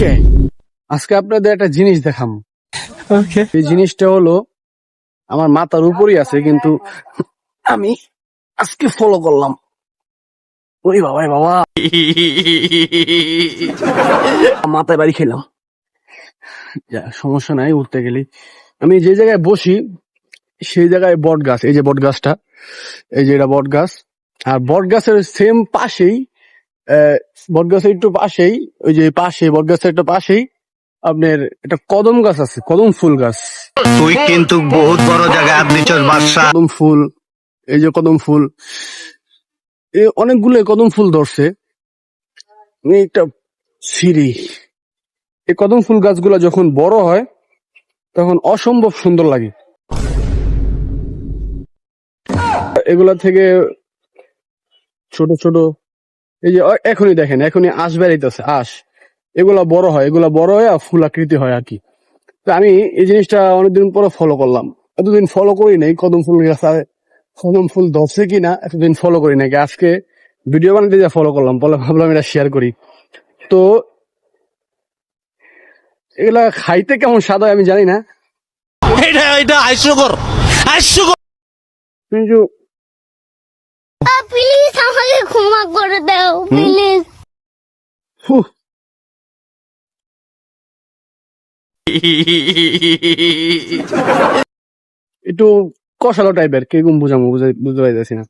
ওকে, আজকে আপনাদের একটা জিনিস দেখাম। এই জিনিসটা হলো আমার মাথার উপরই আছে, কিন্তু আমি আজকে ফলো করলাম। ওই বাবা বাবা, মাথায় বাড়ি খেলাম। সমস্যা নাই, উঠতে গেলি। আমি যে জায়গায় বসি সেই জায়গায় বট গাছ, এই যে বট গাছটা, এই যে এটা বট গাছ। আর বট গাছের সেম পাশেই, বট গাছের একটু পাশেই, ওই যে পাশে বট গাছের একটু পাশেই আপনার একটা কদম গাছ আছে, কদম ফুল গাছ। তুই কিন্তু বহুত বড় জায়গায় আপনি চল বাদশা। কদম ফুল, এই যে কদম ফুল, অনেকগুলো কদম ফুল ধরছে। একটা সিঁড়ি, এই কদম ফুল গাছগুলো যখন বড় হয় তখন অসম্ভব সুন্দর লাগে। এগুলা থেকে ছোট ছোট, এই যে এখনই দেখেন, এখনই আঁশ বেরাইতেছে, আঁশ। এগুলা বড় হয়, এগুলা বড় হয় আর ফুল আকৃতি হয় আর কি। তো আমি এই জিনিসটা অনেকদিন পরে ফলো করলাম। এতদিন ফলো করি নাই কদম ফুল গাছ, কদম ফুল ধরছে কিনা এতদিন ফলো করি নাকি। আজকে ভিডিও বানাতে যা ফলো করলাম, বলে ভাবলাম এটা শেয়ার করি। তো এগুলা খাইতে কেমন স্বাদ হয় আমি জানি না, এটা হাস্যকর, হাস্যকর। কিন্তু প্লিজ আমাকে ক্ষমা করে দাও, প্লিজ। হুহ, একটু কষালো টাইপের, কিরকম বুঝাবো বুঝতে পারতেছি না।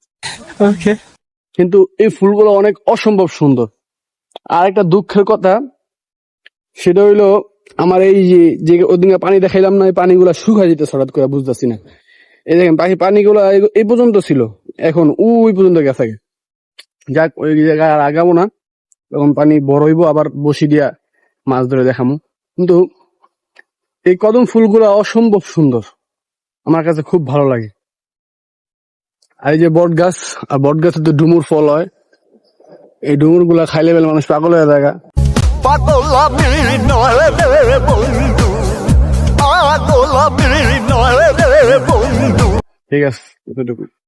কিন্তু এই ফুলগুলো অনেক অসম্ভব সুন্দর। আর একটা দুঃখের কথা, সেটা হইলো আমার এই যে ওদিকে পানি দেখাইলাম না, এই পানিগুলা শুকাই যেতেছে হঠাৎ করে, বুঝতেছি না। এই দেখেন পানিগুলা এই পর্যন্ত ছিল, এখন ওই পর্যন্ত গেছে। যাক, ওই জায়গায় আর আগাবো না, তখন পানি বড় হইব, আবার বসি দিয়া মাছ ধরে দেখামু। কিন্তু এই কদম ফুলগুলা অসম্ভব সুন্দর, আমার কাছে খুব ভালো লাগে। আর এই যে বট গাছ, আর বট গাছে তো ডুমুর ফল হয়। এই ডুমুর গুলা খাইলে বেলে মানুষ পাগল হয়ে যায়। পাগলামি নয় রে বন্ধু, পাগলামি নয় রে বন্ধু। ঠিক আছে, এতটুকু।